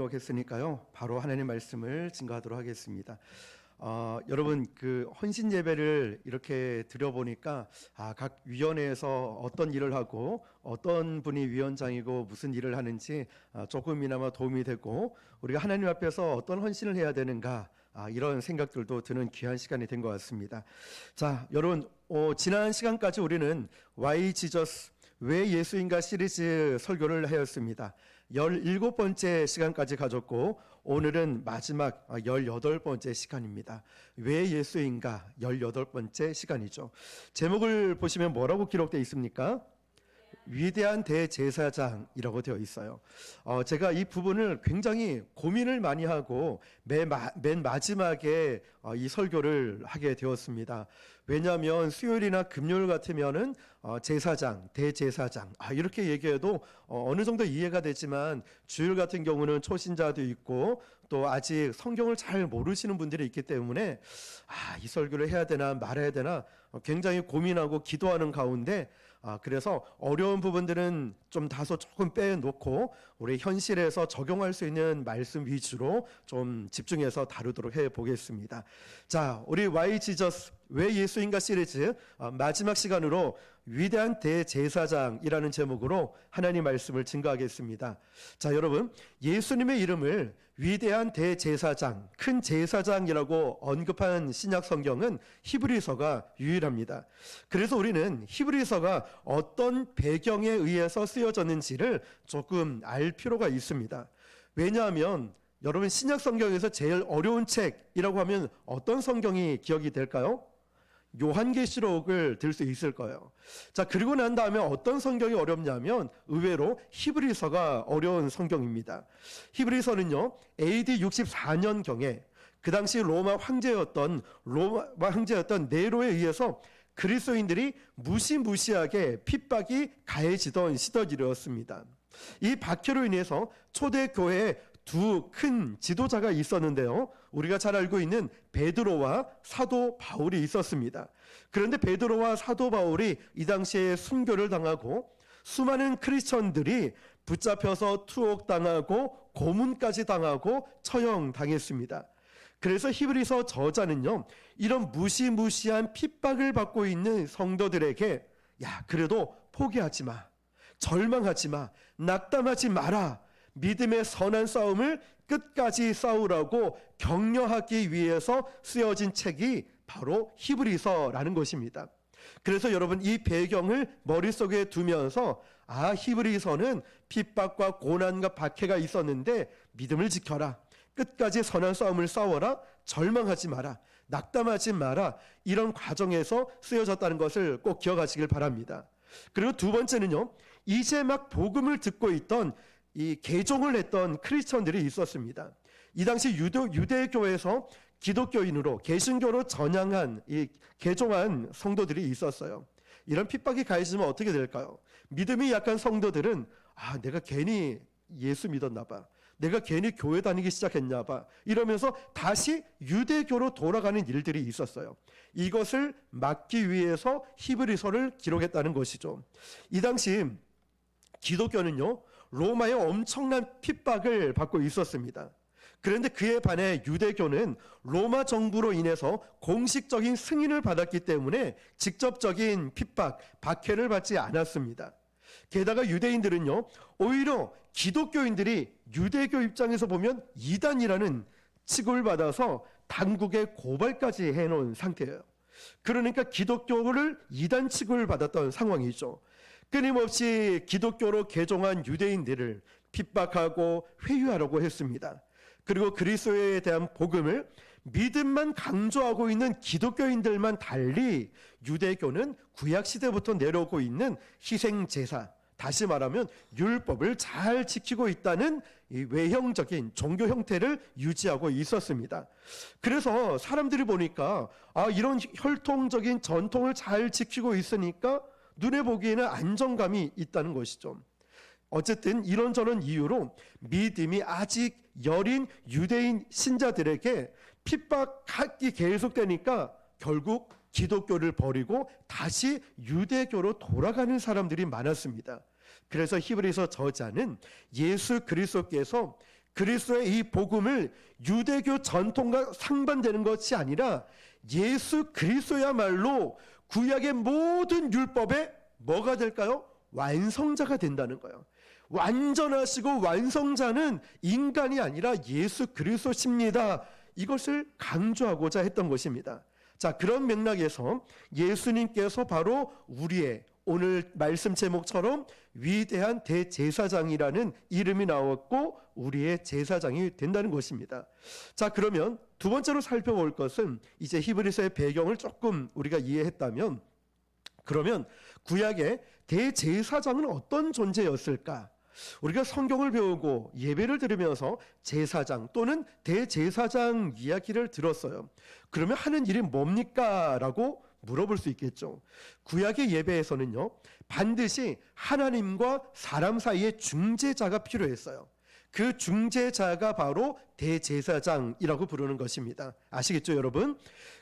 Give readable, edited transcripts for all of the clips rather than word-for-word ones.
봉독했으니까요. 바로 하나님 말씀을 증거하도록 하겠습니다. 여러분 그 헌신 예배를 이렇게 드려보니까 각 위원회에서 어떤 일을 하고 어떤 분이 위원장이고 무슨 일을 하는지 조금이나마 도움이 되고 우리가 하나님 앞에서 어떤 헌신을 해야 되는가 이런 생각들도 드는 귀한 시간이 된 것 같습니다. 자, 여러분 지난 시간까지 우리는 Why Jesus? 왜 예수인가 시리즈 설교를 하였습니다. 17번째 시간까지 가졌고 오늘은 마지막 18번째 시간입니다. 왜 예수인가 18번째 시간이죠. 제목을 보시면 뭐라고 기록되어 있습니까? 위대한 대제사장이라고 되어 있어요. 제가 이 부분을 굉장히 고민을 많이 하고 맨 마지막에 이 설교를 하게 되었습니다. 왜냐하면 수요일이나 금요일 같으면은 제사장, 대제사장 이렇게 얘기해도 어느 정도 이해가 되지만 주일 같은 경우는 초신자도 있고 또 아직 성경을 잘 모르시는 분들이 있기 때문에 이 설교를 해야 되나 말아야 되나 굉장히 고민하고 기도하는 가운데 그래서 어려운 부분들은 좀 다소 조금 빼놓고 우리 현실에서 적용할 수 있는 말씀 위주로 좀 집중해서 다루도록 해보겠습니다. 자, 우리 Why Jesus? 왜 예수인가 시리즈 마지막 시간으로 위대한 대제사장이라는 제목으로 하나님 말씀을 증거하겠습니다. 자, 여러분 예수님의 이름을 위대한 대제사장, 큰 제사장이라고 언급한 신약 성경은 히브리서가 유일합니다. 그래서 우리는 히브리서가 어떤 배경에 의해서 쓰여졌는지를 조금 알 필요가 있습니다. 왜냐하면 여러분 신약 성경에서 제일 어려운 책이라고 하면 어떤 성경이 기억이 될까요? 요한계시록을 들 수 있을 거예요. 자, 그리고 난 다음에 어떤 성경이 어렵냐면 의외로 히브리서가 어려운 성경입니다. 히브리서는요 AD 64년경에 그 당시 로마 황제였던 네로에 의해서 그리스도인들이 무시무시하게 핍박이 가해지던 시절이었습니다. 이 박해로 인해서 초대교회에 두 큰 지도자가 있었는데요. 우리가 잘 알고 있는 베드로와 사도 바울이 있었습니다. 그런데 베드로와 사도 바울이 이 당시에 순교를 당하고 수많은 크리스천들이 붙잡혀서 투옥당하고 고문까지 당하고 처형당했습니다. 그래서 히브리서 저자는요, 이런 무시무시한 핍박을 받고 있는 성도들에게 그래도 포기하지 마, 절망하지 마, 낙담하지 마라, 믿음의 선한 싸움을 끝까지 싸우라고 격려하기 위해서 쓰여진 책이 바로 히브리서라는 것입니다. 그래서 여러분 이 배경을 머릿속에 두면서 히브리서는 핍박과 고난과 박해가 있었는데 믿음을 지켜라, 끝까지 선한 싸움을 싸워라, 절망하지 마라, 낙담하지 마라, 이런 과정에서 쓰여졌다는 것을 꼭 기억하시길 바랍니다. 그리고 두 번째는요, 이제 막 복음을 듣고 있던 이 개종을 했던 크리스천들이 있었습니다. 이 당시 유대교에서 기독교인으로 개신교로 전향한 이 개종한 성도들이 있었어요. 이런 핍박이 가해지면 어떻게 될까요? 믿음이 약한 성도들은 내가 괜히 예수 믿었나 봐, 내가 괜히 교회 다니기 시작했나 봐, 이러면서 다시 유대교로 돌아가는 일들이 있었어요. 이것을 막기 위해서 히브리서를 기록했다는 것이죠. 이 당시 기독교는요 로마의 엄청난 핍박을 받고 있었습니다. 그런데 그에 반해 유대교는 로마 정부로 인해서 공식적인 승인을 받았기 때문에 직접적인 핍박, 박해를 받지 않았습니다. 게다가 유대인들은요 오히려 기독교인들이 유대교 입장에서 보면 이단이라는 취급을 받아서 당국에 고발까지 해놓은 상태예요. 그러니까 기독교를 이단 취급을 받았던 상황이죠. 끊임없이 기독교로 개종한 유대인들을 핍박하고 회유하려고 했습니다. 그리고 그리스도에 대한 복음을 믿음만 강조하고 있는 기독교인들만 달리 유대교는 구약시대부터 내려오고 있는 희생제사, 다시 말하면 율법을 잘 지키고 있다는 이 외형적인 종교 형태를 유지하고 있었습니다. 그래서 사람들이 보니까 이런 혈통적인 전통을 잘 지키고 있으니까 눈에 보기에는 안정감이 있다는 것이죠. 어쨌든 이런저런 이유로 믿음이 아직 여린 유대인 신자들에게 핍박이 계속되니까 결국 기독교를 버리고 다시 유대교로 돌아가는 사람들이 많았습니다. 그래서 히브리서 저자는 예수 그리스도께서 그리스도의 이 복음을 유대교 전통과 상반되는 것이 아니라 예수 그리스도야말로 구약의 모든 율법의 뭐가 될까요? 완성자가 된다는 거예요. 완전하시고 완성자는 인간이 아니라 예수 그리스도십니다. 이것을 강조하고자 했던 것입니다. 자, 그런 맥락에서 예수님께서 바로 우리의 오늘 말씀 제목처럼 위대한 대제사장이라는 이름이 나왔고 우리의 제사장이 된다는 것입니다. 자, 그러면 두 번째로 살펴볼 것은 이제 히브리서의 배경을 조금 우리가 이해했다면, 그러면 구약의 대제사장은 어떤 존재였을까? 우리가 성경을 배우고 예배를 들으면서 제사장 또는 대제사장 이야기를 들었어요. 그러면 하는 일이 뭡니까? 라고 물어볼 수 있겠죠. 구약의 예배에서는요, 반드시 하나님과 사람 사이의 중재자가 필요했어요. 그 중재자가 바로 대제사장이라고 부르는 것입니다. 아시겠죠, 여러분?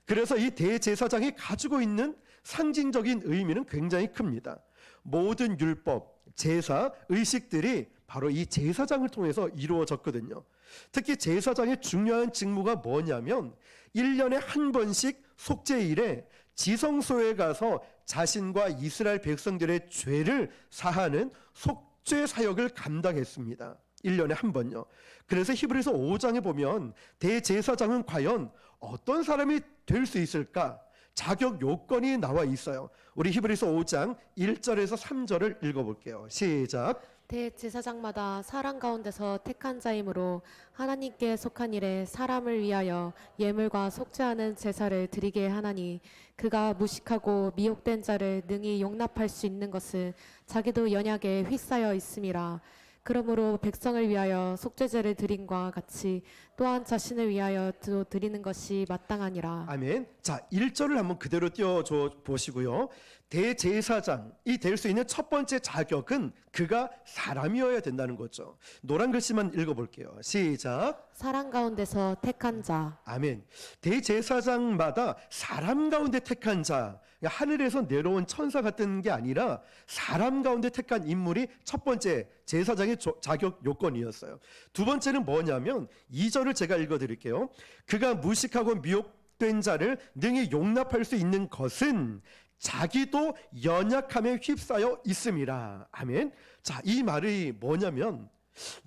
그래서 이 대제사장이 가지고 있는 상징적인 의미는 굉장히 큽니다. 모든 율법, 제사, 의식들이 바로 이 제사장을 통해서 이루어졌거든요. 특히 제사장의 중요한 직무가 뭐냐면 1년에 한 번씩 속죄일에 지성소에 가서 자신과 이스라엘 백성들의 죄를 사하는 속죄 사역을 감당했습니다. 1년에 한 번요. 그래서 히브리서 5장에 보면 대제사장은 과연 어떤 사람이 될 수 있을까? 자격 요건이 나와 있어요. 우리 히브리서 5장 1절에서 3절을 읽어볼게요. 시작. 대제사장마다 사람 가운데서 택한 자이므로 하나님께 속한 일에 사람을 위하여 예물과 속죄하는 제사를 드리게 하나니, 그가 무식하고 미혹된 자를 능히 용납할 수 있는 것은 자기도 연약에 휩싸여 있음이라. 그러므로 백성을 위하여 속죄제를 드림과 같이 또한 자신을 위하여 또 드리는 것이 마땅하니라. 아멘. 자, 1절을 한번 그대로 띄워줘 보시고요. 대제사장이 될 수 있는 첫 번째 자격은 그가 사람이어야 된다는 거죠. 노란 글씨만 읽어볼게요. 시작. 사람 가운데서 택한 자. 아멘. 대제사장마다 사람 가운데 택한 자, 하늘에서 내려온 천사 같은 게 아니라 사람 가운데 택한 인물이 첫 번째 제사장의 자격 요건이었어요. 두 번째는 뭐냐면 2절을 제가 읽어드릴게요. 그가 무식하고 미혹된 자를 능히 용납할 수 있는 것은 자기도 연약함에 휩싸여 있음이라. 아멘. 자, 이 말이 뭐냐면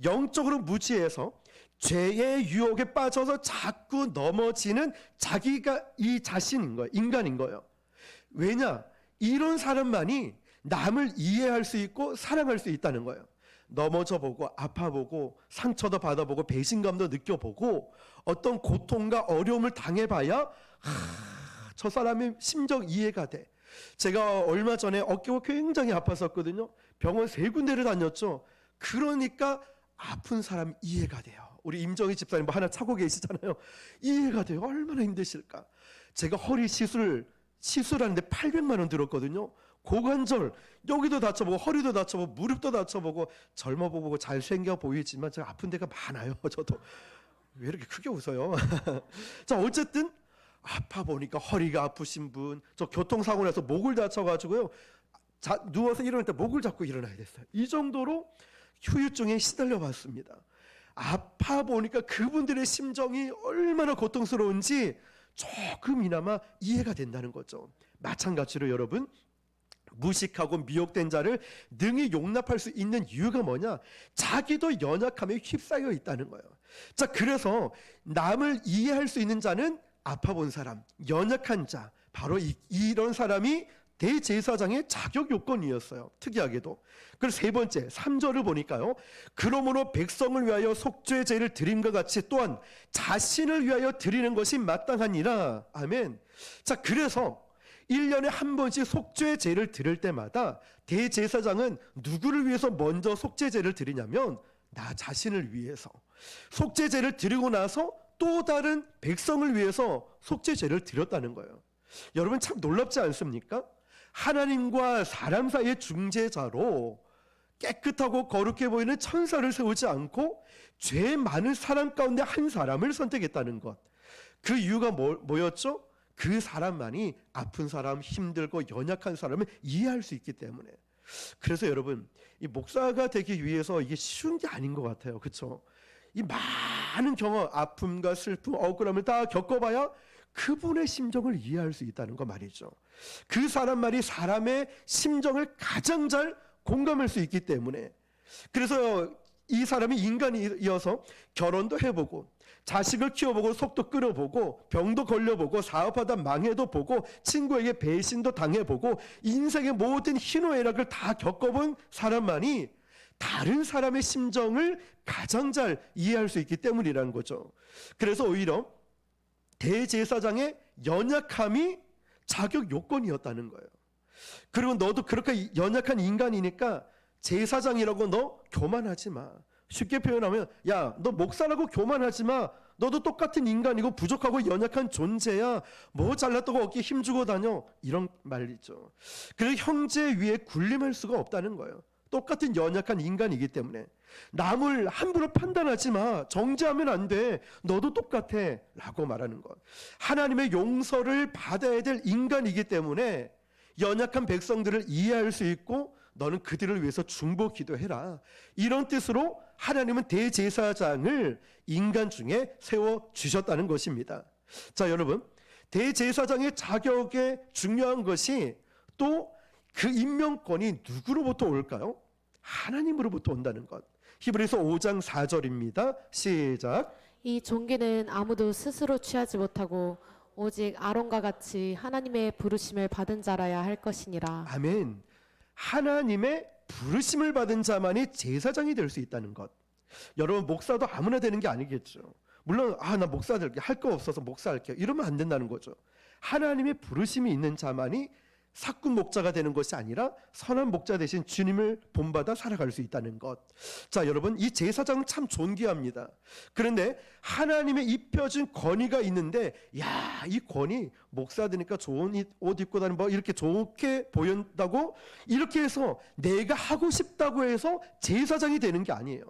영적으로 무지해서 죄의 유혹에 빠져서 자꾸 넘어지는 자기가 이 자신인 거예요. 인간인 거예요. 왜냐? 이런 사람만이 남을 이해할 수 있고 사랑할 수 있다는 거예요. 넘어져 보고 아파보고 상처도 받아보고 배신감도 느껴보고 어떤 고통과 어려움을 당해봐야 저 사람의 심정 이해가 돼. 제가 얼마 전에 어깨가 굉장히 아팠었거든요. 병원 3군데를 다녔죠. 그러니까 아픈 사람 이해가 돼요. 우리 임정희 집사님 뭐 하나 차고 계시잖아요. 이해가 돼요. 얼마나 힘드실까. 제가 허리 시술하는데 800만 원 들었거든요. 고관절 여기도 다쳐보고 허리도 다쳐보고 무릎도 다쳐보고 젊어 보고 잘생겨 보이지만 제가 아픈 데가 많아요. 저도 왜 이렇게 크게 웃어요? 자, 어쨌든 아파 보니까 허리가 아프신 분, 저 교통사고 나서 목을 다쳐가지고요, 누워서 일어날 때 목을 잡고 일어나야 됐어요. 이 정도로 후유증에 시달려 봤습니다. 아파 보니까 그분들의 심정이 얼마나 고통스러운지 조금이나마 이해가 된다는 거죠. 마찬가지로 여러분, 무식하고 미혹된 자를 능히 용납할 수 있는 이유가 뭐냐? 자기도 연약함에 휩싸여 있다는 거예요. 자, 그래서 남을 이해할 수 있는 자는 아파 본 사람, 연약한 자, 바로 이런 사람이 대제사장의 자격 요건이었어요. 특이하게도. 그리고 세 번째 3절을 보니까요, 그러므로 백성을 위하여 속죄제를 드림과 같이 또한 자신을 위하여 드리는 것이 마땅하니라. 아멘. 자, 그래서 1년에 한 번씩 속죄제를 드릴 때마다 대제사장은 누구를 위해서 먼저 속죄제를 드리냐면 나 자신을 위해서, 속죄제를 드리고 나서 또 다른 백성을 위해서 속죄제를 드렸다는 거예요. 여러분 참 놀랍지 않습니까? 하나님과 사람 사이의 중재자로 깨끗하고 거룩해 보이는 천사를 세우지 않고 죄 많은 사람 가운데 한 사람을 선택했다는 것. 그 이유가 뭐였죠? 그 사람만이 아픈 사람, 힘들고 연약한 사람을 이해할 수 있기 때문에. 그래서 여러분, 이 목사가 되기 위해서 이게 쉬운 게 아닌 것 같아요. 그렇죠? 이 많은 경험, 아픔과 슬픔, 억울함을 다 겪어봐야 그분의 심정을 이해할 수 있다는 거 말이죠. 그 사람만이 사람의 심정을 가장 잘 공감할 수 있기 때문에, 그래서 이 사람이 인간이어서 결혼도 해보고 자식을 키워보고 속도 끌어보고 병도 걸려보고 사업하다 망해도 보고 친구에게 배신도 당해보고 인생의 모든 희노애락을 다 겪어본 사람만이 다른 사람의 심정을 가장 잘 이해할 수 있기 때문이라는 거죠. 그래서 오히려 대제사장의 연약함이 자격 요건이었다는 거예요. 그리고 너도 그렇게 연약한 인간이니까 제사장이라고 너 교만하지 마. 쉽게 표현하면 야, 너 목사라고 교만하지 마. 너도 똑같은 인간이고 부족하고 연약한 존재야. 뭐 잘났다고 어깨에 힘주고 다녀. 이런 말이죠. 그래서 형제 위에 군림할 수가 없다는 거예요. 똑같은 연약한 인간이기 때문에. 남을 함부로 판단하지 마. 정죄하면 안 돼. 너도 똑같아. 라고 말하는 것. 하나님의 용서를 받아야 될 인간이기 때문에 연약한 백성들을 이해할 수 있고 너는 그들을 위해서 중보 기도해라. 이런 뜻으로 하나님은 대제사장을 인간 중에 세워주셨다는 것입니다. 자, 여러분, 대제사장의 자격에 중요한 것이 또 그 임명권이 누구로부터 올까요? 하나님으로부터 온다는 것. 히브리서 5장 4절입니다. 시작. 이 종기는 아무도 스스로 취하지 못하고 오직 아론과 같이 하나님의 부르심을 받은 자라야 할 것이니라. 아멘. 하나님의 부르심을 받은 자만이 제사장이 될 수 있다는 것. 여러분, 목사도 아무나 되는 게 아니겠죠. 물론 나 목사 될게, 할 거 없어서 목사할게요, 이러면 안 된다는 거죠. 하나님의 부르심이 있는 자만이 사꾼 목자가 되는 것이 아니라 선한 목자 대신 주님을 본받아 살아갈 수 있다는 것. 자, 여러분, 이 제사장은 참 존귀합니다. 그런데 하나님의 입혀준 권위가 있는데, 야, 이 권위 목사 되니까 좋은 옷 입고 다니는 뭐 이렇게 좋게 보인다고 이렇게 해서 내가 하고 싶다고 해서 제사장이 되는 게 아니에요.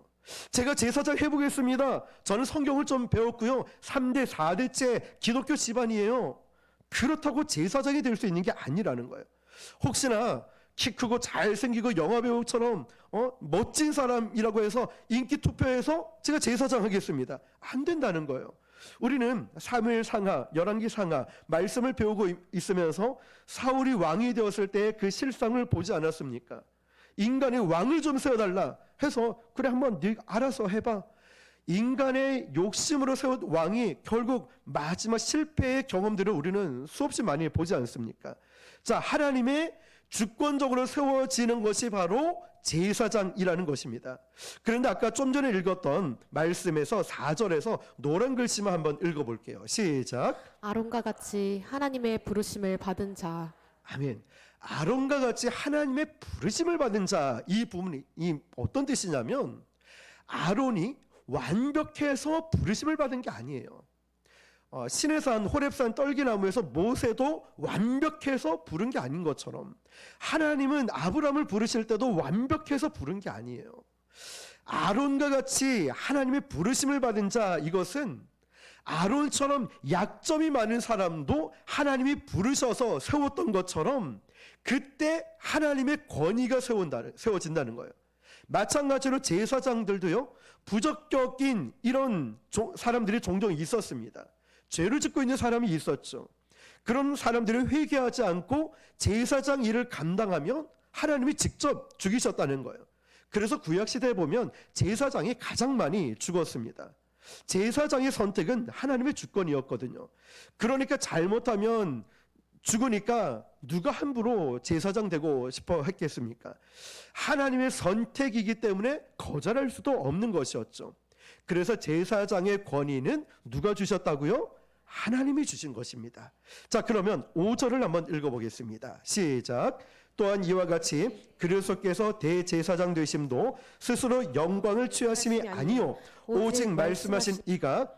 제가 제사장 해보겠습니다. 저는 성경을 좀 배웠고요, 3대 4대째 기독교 집안이에요. 그렇다고 제사장이 될 수 있는 게 아니라는 거예요. 혹시나 키 크고 잘생기고 영화배우처럼 멋진 사람이라고 해서 인기 투표해서 제가 제사장 하겠습니다, 안 된다는 거예요. 우리는 사무엘 상하, 열왕기 상하 말씀을 배우고 있으면서 사울이 왕이 되었을 때 그 실상을 보지 않았습니까? 인간의 왕을 좀 세워달라 해서 그래, 한번 네 알아서 해봐. 인간의 욕심으로 세운 왕이 결국 마지막 실패의 경험들을 우리는 수없이 많이 보지 않습니까? 자, 하나님의 주권적으로 세워지는 것이 바로 제사장이라는 것입니다. 그런데 아까 좀 전에 읽었던 말씀에서 4절에서 노란 글씨만 한번 읽어볼게요. 시작. 아론과 같이 하나님의 부르심을 받은 자. 아멘. 아론과 같이 하나님의 부르심을 받은 자, 이 부분이 어떤 뜻이냐면, 아론이 완벽해서 부르심을 받은 게 아니에요. 시내산, 호렙산, 떨기나무에서 모세도 완벽해서 부른 게 아닌 것처럼 하나님은 아브라함을 부르실 때도 완벽해서 부른 게 아니에요. 아론과 같이 하나님의 부르심을 받은 자, 이것은 아론처럼 약점이 많은 사람도 하나님이 부르셔서 세웠던 것처럼 그때 하나님의 권위가 세워진다는 거예요. 마찬가지로 제사장들도요, 부적격인 이런 사람들이 종종 있었습니다. 죄를 짓고 있는 사람이 있었죠. 그런 사람들을 회개하지 않고 제사장 일을 감당하면 하나님이 직접 죽이셨다는 거예요. 그래서 구약시대에 보면 제사장이 가장 많이 죽었습니다. 제사장의 선택은 하나님의 주권이었거든요. 그러니까 잘못하면 죽으니까 누가 함부로 제사장 되고 싶어 했겠습니까? 하나님의 선택이기 때문에 거절할 수도 없는 것이었죠. 그래서 제사장의 권위는 누가 주셨다고요? 하나님이 주신 것입니다. 자, 그러면 5절을 한번 읽어보겠습니다. 시작. 또한 이와 같이 그리스도께서 대제사장 되심도 스스로 영광을 취하심이 아니요 오직 말씀하신 이가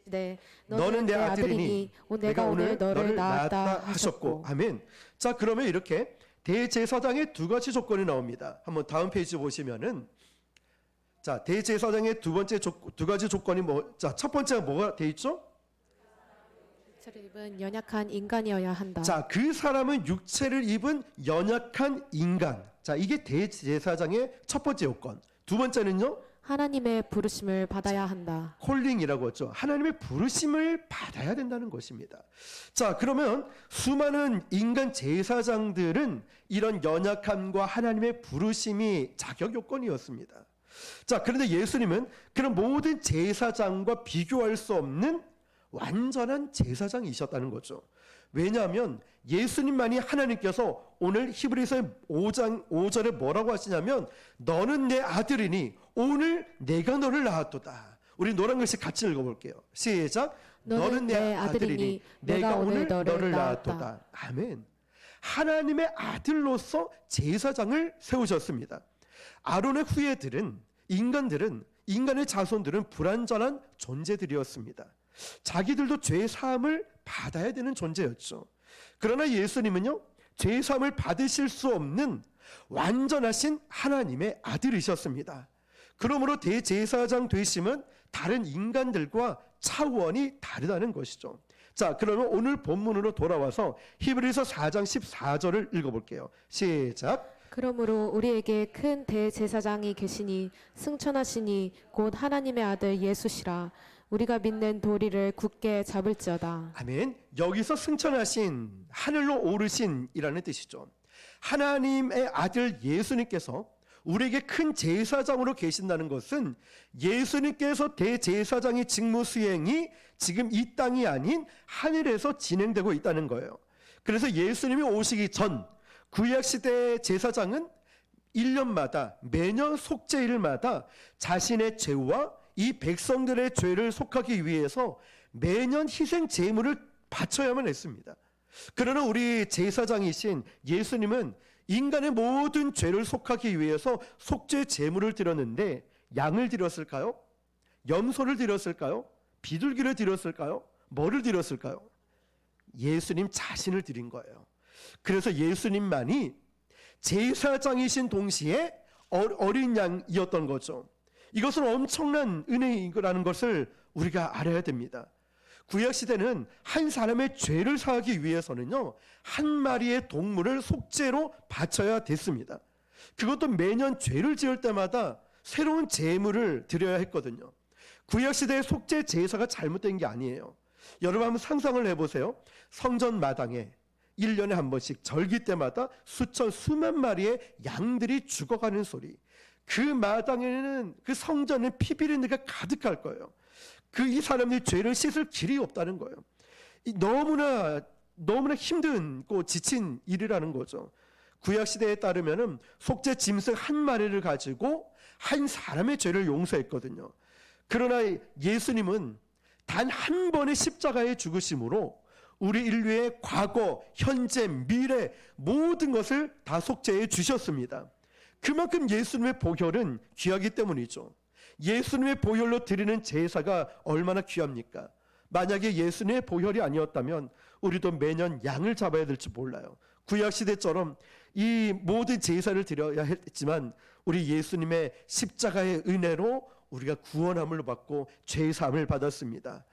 네, 너는 내 아들이니 내가 오늘 너를 낳았다 하셨고. 아멘. 자, 그러면 이렇게 대제사장의 두 가지 조건이 나옵니다. 한번 다음 페이지 보시면은, 자, 대제사장의 두 가지 조건이 첫 번째가 뭐가 돼 있죠? 육체를 입은 연약한 인간이어야 한다. 자, 그 사람은 육체를 입은 연약한 인간. 자, 이게 대제사장의 첫 번째 요건. 두 번째는요? 하나님의 부르심을 받아야 한다. 콜링이라고 하죠. 하나님의 부르심을 받아야 된다는 것입니다. 자, 그러면 수많은 인간 제사장들은 이런 연약함과 하나님의 부르심이 자격 요건이었습니다. 자, 그런데 예수님은 그런 모든 제사장과 비교할 수 없는 완전한 제사장이셨다는 거죠. 왜냐하면 예수님만이 하나님께서 오늘 히브리서 5장 5절에 뭐라고 하시냐면 너는 내 아들이니 오늘 내가 너를 낳았도다. 우리 노란 글씨 같이 읽어볼게요. 시작. 너는 내 아들이니 내가 오늘 너를 낳았도다. 아멘. 하나님의 아들로서 제사장을 세우셨습니다. 아론의 후예들은 인간의 자손들은 불완전한 존재들이었습니다. 자기들도 죄 사함을 받아야 되는 존재였죠. 그러나 예수님은요, 죄 사함을 받으실 수 없는 완전하신 하나님의 아들이셨습니다. 그러므로 대제사장 되심은 다른 인간들과 차원이 다르다는 것이죠. 자, 그러면 오늘 본문으로 돌아와서 히브리서 4장 14절을 읽어볼게요. 시작. 그러므로 우리에게 큰 대제사장이 계시니 승천하시니 곧 하나님의 아들 예수시라. 우리가 믿는 도리를 굳게 잡을지어다. 아멘. 여기서 승천하신, 하늘로 오르신이라는 뜻이죠. 하나님의 아들 예수님께서 우리에게 큰 제사장으로 계신다는 것은 예수님께서 대제사장의 직무 수행이 지금 이 땅이 아닌 하늘에서 진행되고 있다는 거예요. 그래서 예수님이 오시기 전 구약시대의 제사장은 1년마다 매년 속죄일마다 자신의 죄와 이 백성들의 죄를 속하기 위해서 매년 희생 제물을 바쳐야만 했습니다. 그러나 우리 제사장이신 예수님은 인간의 모든 죄를 속하기 위해서 속죄 제물을 드렸는데 양을 드렸을까요? 염소를 드렸을까요? 비둘기를 드렸을까요? 뭐를 드렸을까요? 예수님 자신을 드린 거예요. 그래서 예수님만이 제사장이신 동시에 어린 양이었던 거죠. 이것은 엄청난 은혜라는 것을 우리가 알아야 됩니다. 구약시대는 한 사람의 죄를 사하기 위해서는요, 한 마리의 동물을 속죄로 바쳐야 됐습니다. 그것도 매년 죄를 지을 때마다 새로운 제물을 드려야 했거든요. 구약시대의 속죄 제사가 잘못된 게 아니에요. 여러분 한번 상상을 해보세요. 성전 마당에 1년에 한 번씩 절기 때마다 수만 마리의 양들이 죽어가는 소리. 그 마당에는, 그 성전은 피비린내가 가득할 거예요. 이 사람들이 죄를 씻을 길이 없다는 거예요. 너무나 힘들고 지친 일이라는 거죠. 구약시대에 따르면은 속죄 짐승 한 마리를 가지고 한 사람의 죄를 용서했거든요. 그러나 예수님은 단 한 번의 십자가의 죽으심으로 우리 인류의 과거, 현재, 미래 모든 것을 다 속죄해 주셨습니다. 그만큼 예수님의 보혈은 귀하기 때문이죠. 예수님의 보혈로 드리는 제사가 얼마나 귀합니까? 만약에 예수님의 보혈이 아니었다면 우리도 매년 양을 잡아야 될지 몰라요. 구약시대처럼 이 모든 제사를 드려야 했지만 우리 예수님의 십자가의 은혜로 우리가 구원함을 받고 죄사함을 받았습니다.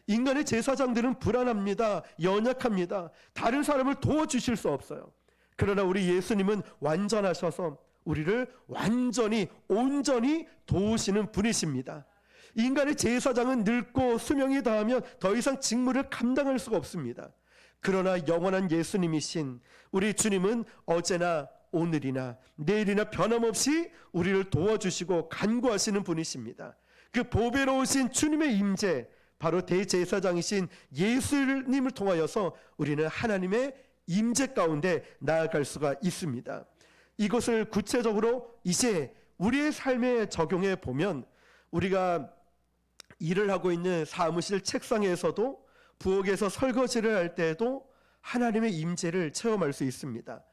인간의 제사장들은 불안합니다. 연약합니다. 다른 사람을 도와주실 수 없어요. 그러나 우리 예수님은 완전하셔서 우리를 완전히 온전히 도우시는 분이십니다. 인간의 제사장은 늙고 수명이 다하면 더 이상 직무를 감당할 수가 없습니다. 그러나 영원한 예수님이신 우리 주님은 어제나 오늘이나 내일이나 변함없이 우리를 도와주시고 간구하시는 분이십니다. 그 보배로우신 주님의 임재, 바로 대제사장이신 예수님을 통하여서 우리는 하나님의 임재 가운데 나아갈 수가 있습니다. 이것을 구체적으로 이제 우리의 삶에 적용해 보면 우리가 일을 하고 있는 사무실 책상에서도 부엌에서 설거지를 할 때도 하나님의 임재를 체험할 수 있습니다.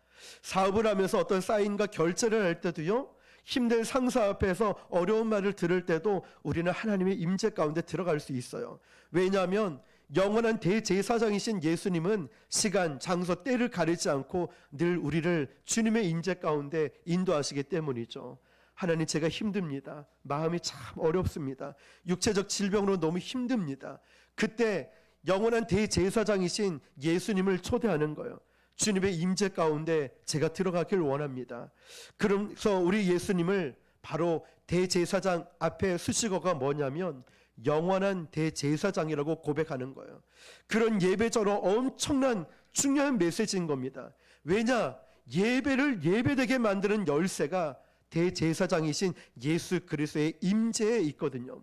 사업을 하면서 어떤 사인과 결제를 할 때도요, 힘든 상사 앞에서 어려운 말을 들을 때도 우리는 하나님의 임재 가운데 들어갈 수 있어요. 왜냐하면 영원한 대제사장이신 예수님은 시간, 장소, 때를 가리지 않고 늘 우리를 주님의 임재 가운데 인도하시기 때문이죠. 하나님, 제가 힘듭니다. 마음이 참 어렵습니다. 육체적 질병으로 너무 힘듭니다. 그때 영원한 대제사장이신 예수님을 초대하는 거예요. 주님의 임재 가운데 제가 들어가길 원합니다. 그래서 우리 예수님을 바로 대제사장 앞에 수식어가 뭐냐면 영원한 대제사장이라고 고백하는 거예요. 그런 예배처럼 엄청난 중요한 메시지인 겁니다. 왜냐? 예배를 예배되게 만드는 열쇠가 대제사장이신 예수 그리스도의 임재에 있거든요.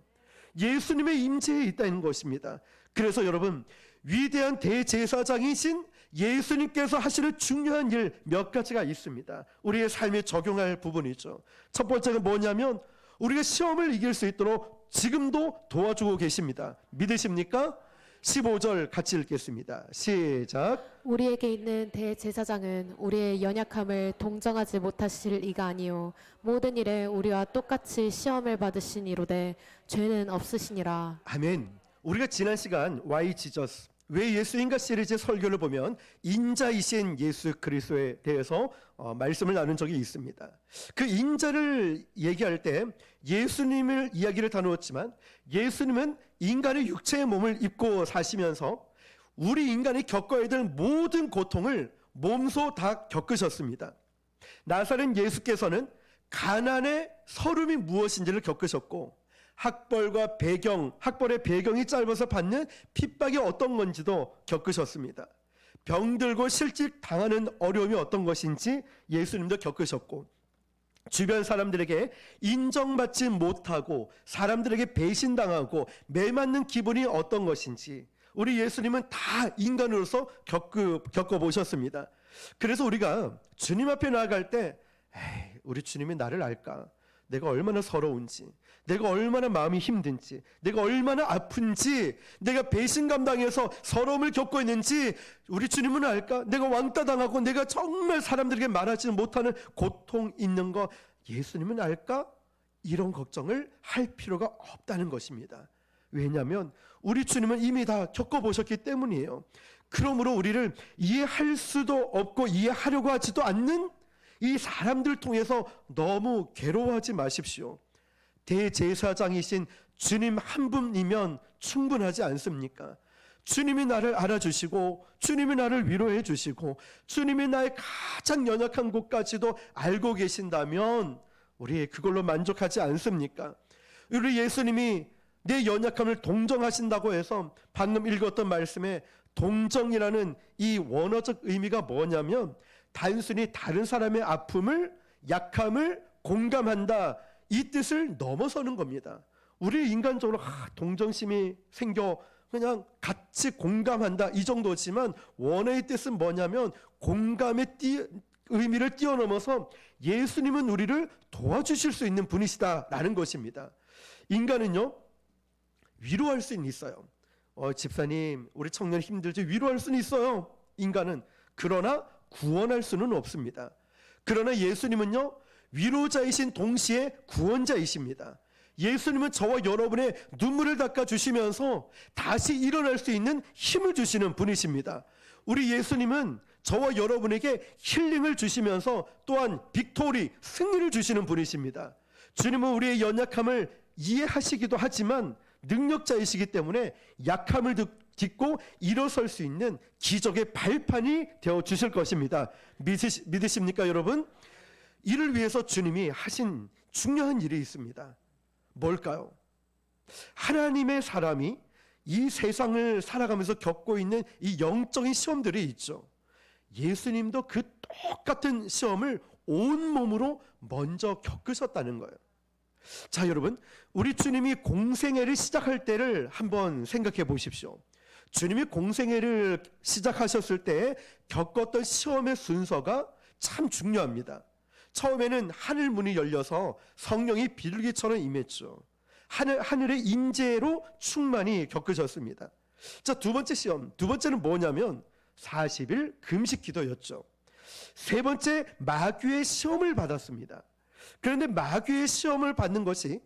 예수님의 임재에 있다는 것입니다. 그래서 여러분, 위대한 대제사장이신 예수님께서 하시는 중요한 일 몇 가지가 있습니다. 우리의 삶에 적용할 부분이죠. 첫 번째가 뭐냐면 우리가 시험을 이길 수 있도록 지금도 도와주고 계십니다. 믿으십니까? 15절 같이 읽겠습니다. 시작. 우리에게 있는 대제사장은 우리의 연약함을 동정하지 못하실 이가 아니요 모든 일에 우리와 똑같이 시험을 받으시니로되 죄는 없으시니라. 아멘. 우리가 지난 시간 Why Jesus? 왜 예수인가 시리즈 설교를 보면 인자이신 예수 그리스도에 대해서 말씀을 나눈 적이 있습니다. 그 인자를 얘기할 때 예수님을 이야기를 다루었지만 예수님은 인간의 육체의 몸을 입고 사시면서 우리 인간이 겪어야 될 모든 고통을 몸소 다 겪으셨습니다. 나사렛 예수께서는 가난의 서름이 무엇인지를 겪으셨고 학벌과 배경, 학벌의 배경이 짧아서 받는 핍박이 어떤 건지도 겪으셨습니다. 병들고 실직 당하는 어려움이 어떤 것인지 예수님도 겪으셨고 주변 사람들에게 인정받지 못하고 사람들에게 배신당하고 매맞는 기분이 어떤 것인지 우리 예수님은 다 인간으로서 겪어보셨습니다. 그래서 우리가 주님 앞에 나아갈 때 우리 주님이 나를 알까? 내가 얼마나 서러운지, 내가 얼마나 마음이 힘든지, 내가 얼마나 아픈지, 내가 배신감 당해서 서러움을 겪고 있는지 우리 주님은 알까? 내가 왕따 당하고 내가 정말 사람들에게 말하지 못하는 고통 있는 거 예수님은 알까? 이런 걱정을 할 필요가 없다는 것입니다. 왜냐하면 우리 주님은 이미 다 겪어보셨기 때문이에요. 그러므로 우리를 이해할 수도 없고 이해하려고 하지도 않는 이 사람들 통해서 너무 괴로워하지 마십시오. 대제사장이신 주님 한 분이면 충분하지 않습니까? 주님이 나를 알아주시고 주님이 나를 위로해 주시고 주님이 나의 가장 연약한 곳까지도 알고 계신다면 우리 그걸로 만족하지 않습니까? 우리 예수님이 내 연약함을 동정하신다고 해서 방금 읽었던 말씀에 동정이라는 이 원어적 의미가 뭐냐면 단순히 다른 사람의 아픔을, 약함을 공감한다, 이 뜻을 넘어서는 겁니다. 우리 인간적으로 동정심이 생겨 그냥 같이 공감한다 이 정도지만 원어의 뜻은 뭐냐면 공감의 의미를 뛰어넘어서 예수님은 우리를 도와주실 수 있는 분이시다라는 것입니다. 인간은요 위로할 수는 있어요. 집사님 우리 청년 힘들지, 위로할 수는 있어요. 인간은. 그러나 구원할 수는 없습니다. 그러나 예수님은요 위로자이신 동시에 구원자이십니다. 예수님은 저와 여러분의 눈물을 닦아주시면서 다시 일어날 수 있는 힘을 주시는 분이십니다. 우리 예수님은 저와 여러분에게 힐링을 주시면서 또한 빅토리, 승리를 주시는 분이십니다. 주님은 우리의 연약함을 이해하시기도 하지만 능력자이시기 때문에 약함을 딛고 일어설 수 있는 기적의 발판이 되어 주실 것입니다. 믿으십니까 여러분? 이를 위해서 주님이 하신 중요한 일이 있습니다. 뭘까요? 하나님의 사람이 이 세상을 살아가면서 겪고 있는 이 영적인 시험들이 있죠. 예수님도 그 똑같은 시험을 온몸으로 먼저 겪으셨다는 거예요. 자 여러분, 우리 주님이 공생애를 시작할 때를 한번 생각해 보십시오. 주님이 공생애를 시작하셨을 때 겪었던 시험의 순서가 참 중요합니다. 처음에는 하늘 문이 열려서 성령이 비둘기처럼 임했죠. 하늘의 인재로 충만히 겪으셨습니다. 자, 두 번째 시험, 두 번째는 뭐냐면 40일 금식 기도였죠. 세 번째 마귀의 시험을 받았습니다. 그런데 마귀의 시험을 받는 것이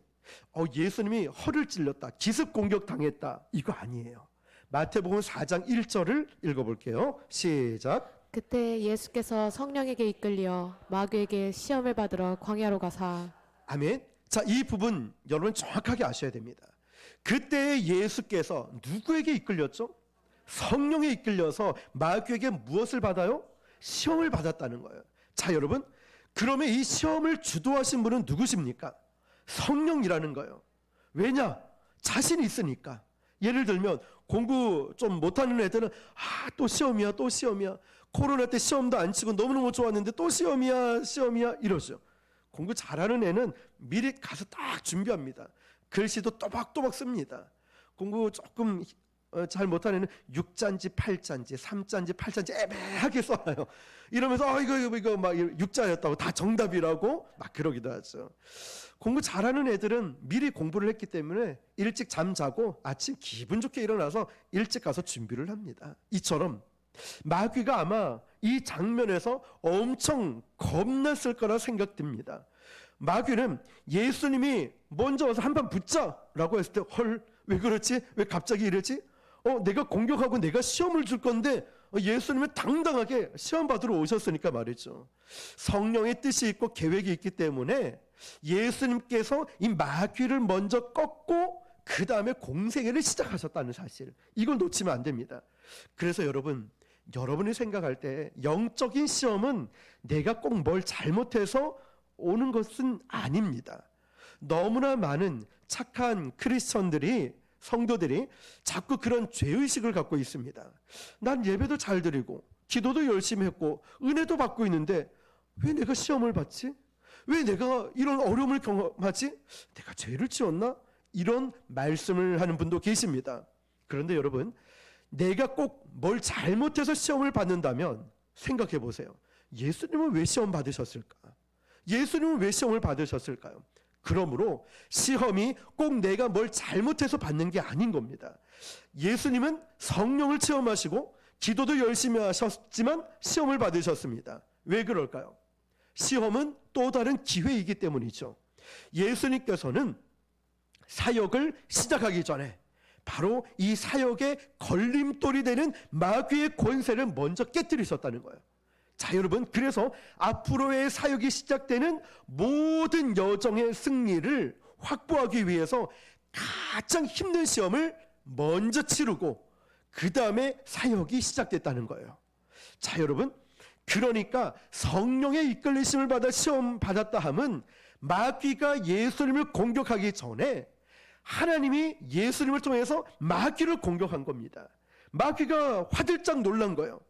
예수님이 허를 찔렸다, 기습 공격 당했다, 이거 아니에요. 마태복음 4장 1절을 읽어볼게요. 시작. 그때 예수께서 성령에게 이끌려 마귀에게 시험을 받으러 광야로 가사. 아멘. 자, 이 부분 여러분 정확하게 아셔야 됩니다. 그때 예수께서 누구에게 이끌렸죠? 성령에 이끌려서 마귀에게 무엇을 받아요? 시험을 받았다는 거예요. 자 여러분, 그러면 이 시험을 주도하신 분은 누구십니까? 성령이라는 거예요. 왜냐? 자신이 있으니까. 예를 들면 공부 좀 못하는 애들은 또 시험이야, 또 시험이야. 코로나 때 시험도 안 치고 너무너무 좋았는데 또 시험이야, 시험이야 이러죠. 공부 잘하는 애는 미리 가서 딱 준비합니다. 글씨도 또박또박 씁니다. 공부 조금 잘 못하는 애는 6자인지 8자인지 3자인지 8자인지 애매하게 써놔요. 이러면서 이거 막 6자였다고 다 정답이라고 막 그러기도 하죠. 공부 잘하는 애들은 미리 공부를 했기 때문에 일찍 잠자고 아침 기분 좋게 일어나서 일찍 가서 준비를 합니다. 이처럼 마귀가 아마 이 장면에서 엄청 겁났을 거라 생각됩니다. 마귀는 예수님이 먼저 와서 한판 붙자라고 했을 때 헐, 왜 그렇지? 왜 갑자기 이러지? 내가 공격하고 내가 시험을 줄 건데 예수님은 당당하게 시험 받으러 오셨으니까 말이죠. 성령의 뜻이 있고 계획이 있기 때문에 예수님께서 이 마귀를 먼저 꺾고 그 다음에 공생애를 시작하셨다는 사실, 이걸 놓치면 안 됩니다. 그래서 여러분이 생각할 때 영적인 시험은 내가 꼭 뭘 잘못해서 오는 것은 아닙니다. 너무나 많은 착한 크리스천들이, 성도들이 자꾸 그런 죄의식을 갖고 있습니다. 난 예배도 잘 드리고 기도도 열심히 했고 은혜도 받고 있는데 왜 내가 시험을 받지? 왜 내가 이런 어려움을 경험하지? 내가 죄를 지었나? 이런 말씀을 하는 분도 계십니다. 그런데 여러분, 내가 꼭 뭘 잘못해서 시험을 받는다면 생각해 보세요. 예수님은 왜 시험 받으셨을까? 예수님은 왜 시험을 받으셨을까요? 그러므로 시험이 꼭 내가 뭘 잘못해서 받는 게 아닌 겁니다. 예수님은 성령을 체험하시고 기도도 열심히 하셨지만 시험을 받으셨습니다. 왜 그럴까요? 시험은 또 다른 기회이기 때문이죠. 예수님께서는 사역을 시작하기 전에 바로 이 사역의 걸림돌이 되는 마귀의 권세를 먼저 깨뜨리셨다는 거예요. 자, 여러분, 그래서 앞으로의 사역이 시작되는 모든 여정의 승리를 확보하기 위해서 가장 힘든 시험을 먼저 치르고 그 다음에 사역이 시작됐다는 거예요. 자, 여러분, 그러니까 성령의 이끌리심을 받아 시험 받았다 함은 마귀가 예수님을 공격하기 전에 하나님이 예수님을 통해서 마귀를 공격한 겁니다. 마귀가 화들짝 놀란 거예요.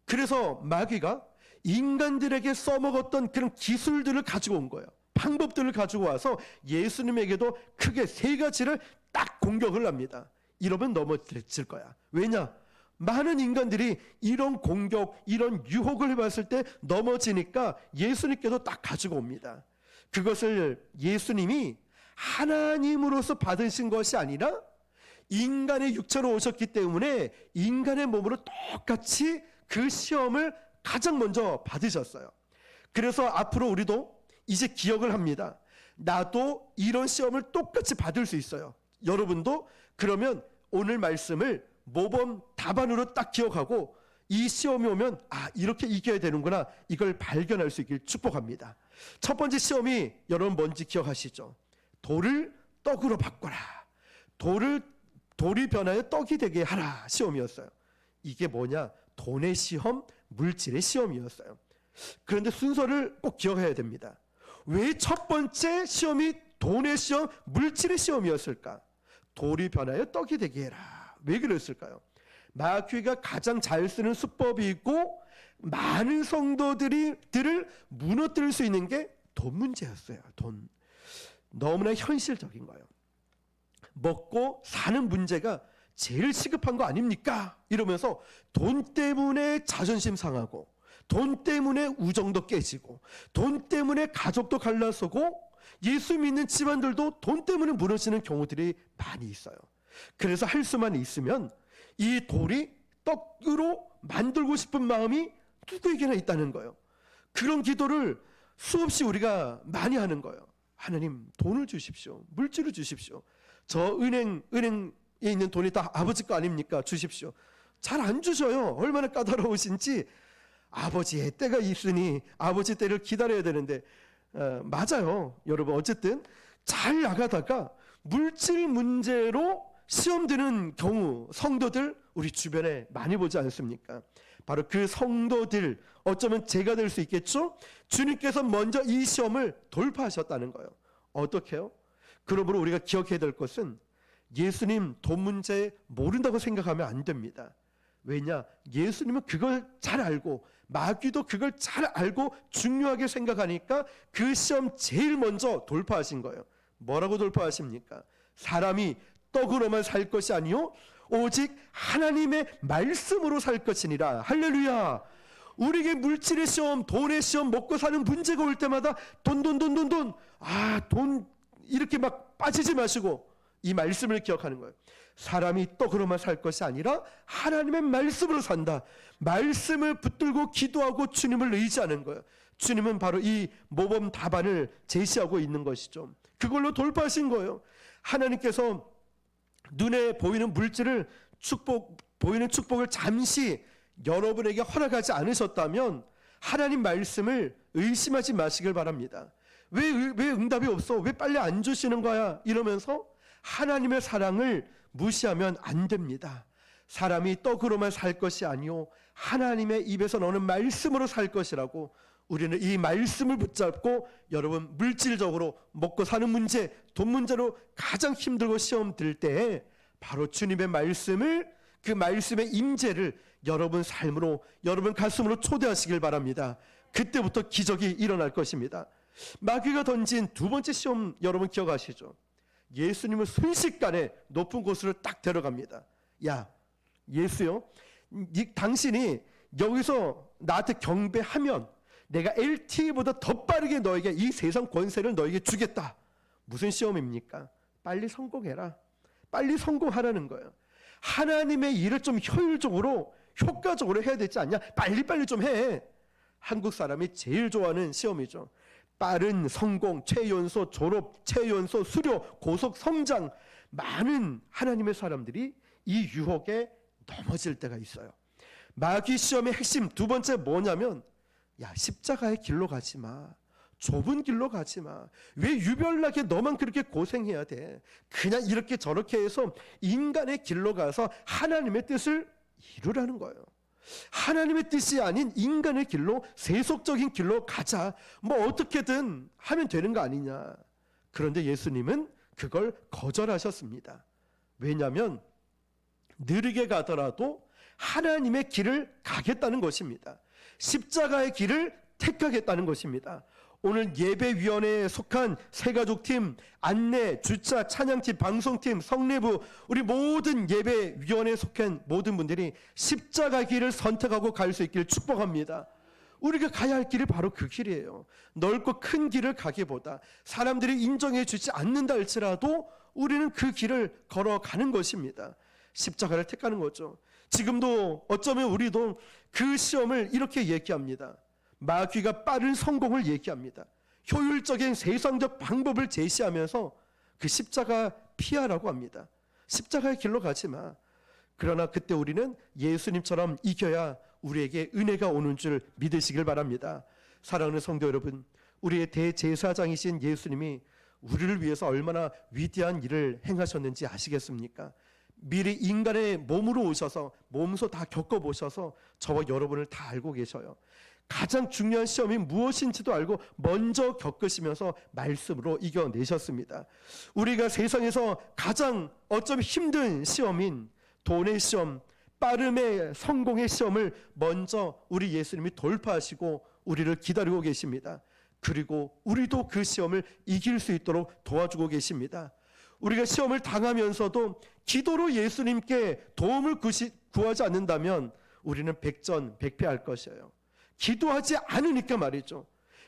그래서 마귀가 인간들에게 써먹었던 그런 기술들을 가지고 온 거예요. 방법들을 가지고 와서 예수님에게도 크게 세 가지를 딱 공격을 합니다. 이러면 넘어질 거야. 왜냐? 많은 인간들이 이런 공격, 이런 유혹을 해봤을 때 넘어지니까 예수님께도 딱 가지고 옵니다. 그것을 예수님이 하나님으로서 받으신 것이 아니라 인간의 육체로 오셨기 때문에 인간의 몸으로 똑같이 그 시험을 가장 먼저 받으셨어요. 그래서 앞으로 우리도 이제 기억을 합니다. 나도 이런 시험을 똑같이 받을 수 있어요. 여러분도 그러면 오늘 말씀을 모범 답안으로 딱 기억하고 이 시험이 오면 이렇게 이겨야 되는구나, 이걸 발견할 수 있길 축복합니다. 첫 번째 시험이 여러분 뭔지 기억하시죠? 돌을 떡으로 바꿔라. 돌이 변하여 떡이 되게 하라 시험이었어요. 이게 뭐냐? 돈의 시험, 물질의 시험이었어요. 그런데 순서를 꼭 기억해야 됩니다. 왜 첫 번째 시험이 돈의 시험, 물질의 시험이었을까? 돌이 변하여 떡이 되게 해라. 왜 그랬을까요? 마귀가 가장 잘 쓰는 수법이 있고 많은 성도들을 무너뜨릴 수 있는 게 돈 문제였어요. 돈. 너무나 현실적인 거예요. 먹고 사는 문제가 제일 시급한 거 아닙니까? 이러면서 돈 때문에 자존심 상하고 돈 때문에 우정도 깨지고 돈 때문에 가족도 갈라서고 예수 믿는 집안들도 돈 때문에 무너지는 경우들이 많이 있어요. 그래서 할 수만 있으면 이 돌이 떡으로 만들고 싶은 마음이 누구에게나 있다는 거예요. 그런 기도를 수없이 우리가 많이 하는 거예요. 하나님, 돈을 주십시오. 물질을 주십시오. 저 은행에 있는 돈이 다 아버지 거 아닙니까? 주십시오. 잘 안 주셔요. 얼마나 까다로우신지. 아버지의 때가 있으니 아버지 때를 기다려야 되는데 맞아요. 여러분, 어쨌든 잘 나가다가 물질 문제로 시험 드는 경우 성도들 우리 주변에 많이 보지 않습니까? 바로 그 성도들, 어쩌면 제가 될 수 있겠죠? 주님께서 먼저 이 시험을 돌파하셨다는 거예요. 어떻게 해요? 그러므로 우리가 기억해야 될 것은 예수님 돈 문제 모른다고 생각하면 안 됩니다. 왜냐? 예수님은 그걸 잘 알고 마귀도 그걸 잘 알고 중요하게 생각하니까 그 시험 제일 먼저 돌파하신 거예요. 뭐라고 돌파하십니까? 사람이 떡으로만 살 것이 아니요 오직 하나님의 말씀으로 살 것이니라. 할렐루야. 우리에게 물질의 시험, 돈의 시험, 먹고 사는 문제가 올 때마다 돈, 돈 이렇게 막 빠지지 마시고 이 말씀을 기억하는 거예요. 사람이 떡으로만 살 것이 아니라 하나님의 말씀으로 산다. 말씀을 붙들고 기도하고 주님을 의지하는 거예요. 주님은 바로 이 모범 답안을 제시하고 있는 것이죠. 그걸로 돌파하신 거예요. 하나님께서 눈에 보이는 물질을 보이는 축복을 잠시 여러분에게 허락하지 않으셨다면 하나님 말씀을 의심하지 마시길 바랍니다. 왜 응답이 없어? 왜 빨리 안 주시는 거야? 이러면서 하나님의 사랑을 무시하면 안 됩니다. 사람이 떡으로만 살 것이 아니요 하나님의 입에서 나오는 말씀으로 살 것이라고 우리는 이 말씀을 붙잡고 여러분 물질적으로 먹고 사는 문제, 돈 문제로 가장 힘들고 시험 들 때에 바로 주님의 말씀을 그 말씀의 임재를 여러분 삶으로 여러분 가슴으로 초대하시길 바랍니다. 그때부터 기적이 일어날 것입니다. 마귀가 던진 두 번째 시험 여러분 기억하시죠? 예수님을 순식간에 높은 곳으로 딱 데려갑니다. 야, 예수요, 당신이 여기서 나한테 경배하면 내가 LTE보다 더 빠르게 너에게 이 세상 권세를 너에게 주겠다. 무슨 시험입니까? 빨리 성공해라. 빨리 성공하라는 거예요. 하나님의 일을 좀 효율적으로 효과적으로 해야 되지 않냐? 빨리빨리 좀 해. 한국 사람이 제일 좋아하는 시험이죠. 빠른 성공, 최연소 졸업, 최연소 수료, 고속 성장. 많은 하나님의 사람들이 이 유혹에 넘어질 때가 있어요. 마귀 시험의 핵심 두 번째 뭐냐면, 야, 십자가의 길로 가지 마. 좁은 길로 가지 마. 왜 유별나게 너만 그렇게 고생해야 돼? 그냥 이렇게 저렇게 해서 인간의 길로 가서 하나님의 뜻을 이루라는 거예요. 하나님의 뜻이 아닌 인간의 길로, 세속적인 길로 가자. 뭐 어떻게든 하면 되는 거 아니냐. 그런데 예수님은 그걸 거절하셨습니다. 왜냐하면 느리게 가더라도 하나님의 길을 가겠다는 것입니다. 십자가의 길을 택하겠다는 것입니다. 오늘 예배위원회에 속한 새가족팀, 안내, 주차, 찬양팀, 방송팀, 성례부, 우리 모든 예배위원회에 속한 모든 분들이 십자가 길을 선택하고 갈 수 있기를 축복합니다. 우리가 가야 할 길이 바로 그 길이에요. 넓고 큰 길을 가기보다 사람들이 인정해 주지 않는다 할지라도 우리는 그 길을 걸어가는 것입니다. 십자가를 택하는 거죠. 지금도 어쩌면 우리도 그 시험을 이렇게 얘기합니다. 마귀가 빠른 성공을 얘기합니다. 효율적인 세상적 방법을 제시하면서 그 십자가 피하라고 합니다. 십자가의 길로 가지 마. 그러나 그때 우리는 예수님처럼 이겨야 우리에게 은혜가 오는 줄 믿으시길 바랍니다. 사랑하는 성도 여러분, 우리의 대제사장이신 예수님이 우리를 위해서 얼마나 위대한 일을 행하셨는지 아시겠습니까? 미리 인간의 몸으로 오셔서 몸소 다 겪어보셔서 저와 여러분을 다 알고 계셔요. 가장 중요한 시험이 무엇인지도 알고 먼저 겪으시면서 말씀으로 이겨내셨습니다. 우리가 세상에서 가장 어쩌면 힘든 시험인 돈의 시험, 빠름의 성공의 시험을 먼저 우리 예수님이 돌파하시고 우리를 기다리고 계십니다. 그리고 우리도 그 시험을 이길 수 있도록 도와주고 계십니다. 우리가 시험을 당하면서도 기도로 예수님께 도움을 구하지 않는다면 우리는 백전백패할 것이에요. 기도하지 않으니까 말이죠.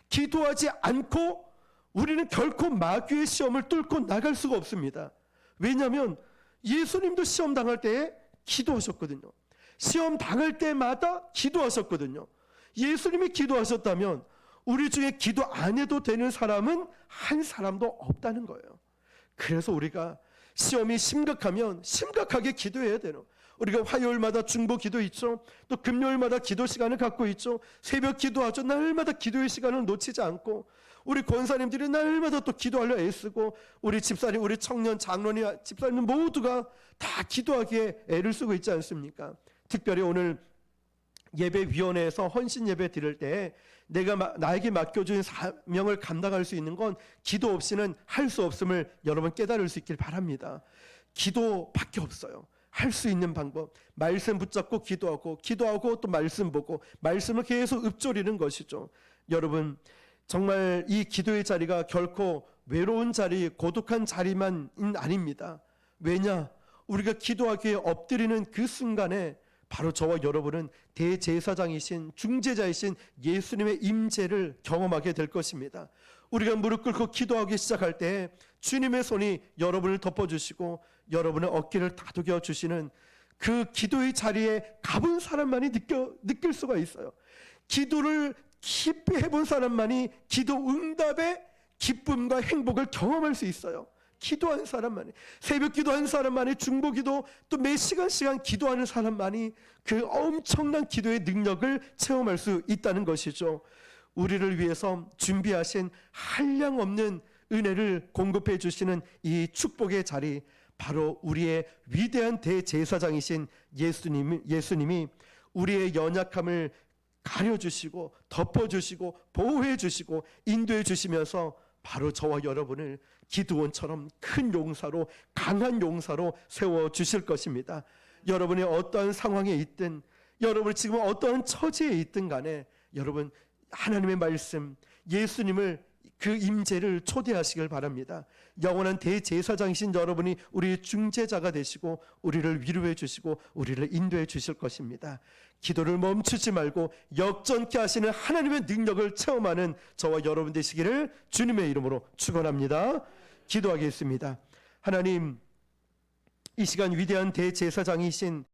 기도하지 않고 우리는 결코 마귀의 시험을 뚫고 나갈 수가 없습니다. 왜냐하면 예수님도 시험 당할 때에 기도하셨거든요. 시험 당할 때마다 기도하셨거든요. 예수님이 기도하셨다면 우리 중에 기도 안 해도 되는 사람은 한 사람도 없다는 거예요. 그래서 우리가 시험이 심각하면 심각하게 기도해야 돼요. 우리가 화요일마다 중보 기도 있죠. 또 금요일마다 기도 시간을 갖고 있죠. 새벽 기도하죠. 날마다 기도의 시간을 놓치지 않고 우리 권사님들이 날마다 또 기도하려 애쓰고 우리 집사님, 우리 청년, 장로님, 집사님 모두가 다 기도하기에 애를 쓰고 있지 않습니까? 특별히 오늘 예배위원회에서 헌신 예배 드릴 때 나에게 맡겨준 사명을 감당할 수 있는 건 기도 없이는 할 수 없음을 여러분 깨달을 수 있길 바랍니다. 기도밖에 없어요. 할 수 있는 방법, 말씀 붙잡고 기도하고 또 말씀 보고 말씀을 계속 읊조리는 것이죠. 여러분, 정말 이 기도의 자리가 결코 외로운 자리, 고독한 자리만은 아닙니다. 왜냐? 우리가 기도하기에 엎드리는 그 순간에 바로 저와 여러분은 대제사장이신 중재자이신 예수님의 임재를 경험하게 될 것입니다. 우리가 무릎 꿇고 기도하기 시작할 때 주님의 손이 여러분을 덮어주시고 여러분의 어깨를 다독여 주시는 그 기도의 자리에 가본 사람만이 느낄 수가 있어요. 기도를 깊이 해본 사람만이 기도 응답의 기쁨과 행복을 경험할 수 있어요. 기도한 사람만이, 새벽 기도한 사람만이, 중보 기도, 또 매 시간 기도하는 사람만이 그 엄청난 기도의 능력을 체험할 수 있다는 것이죠. 우리를 위해서 준비하신 한량 없는 은혜를 공급해 주시는 이 축복의 자리, 바로 우리의 위대한 대제사장이신 예수님이 우리의 연약함을 가려주시고 덮어주시고 보호해주시고 인도해주시면서 바로 저와 여러분을 기드온처럼 큰 용사로, 강한 용사로 세워주실 것입니다. 여러분이 어떠한 상황에 있든, 여러분이 지금 어떠한 처지에 있든 간에 여러분 하나님의 말씀, 예수님을, 그 임재를 초대하시길 바랍니다. 영원한 대제사장이신 여러분이 우리의 중재자가 되시고 우리를 위로해 주시고 우리를 인도해 주실 것입니다. 기도를 멈추지 말고 역전케 하시는 하나님의 능력을 체험하는 저와 여러분 되시기를 주님의 이름으로 축원합니다. 기도하겠습니다. 하나님, 이 시간 위대한 대제사장이신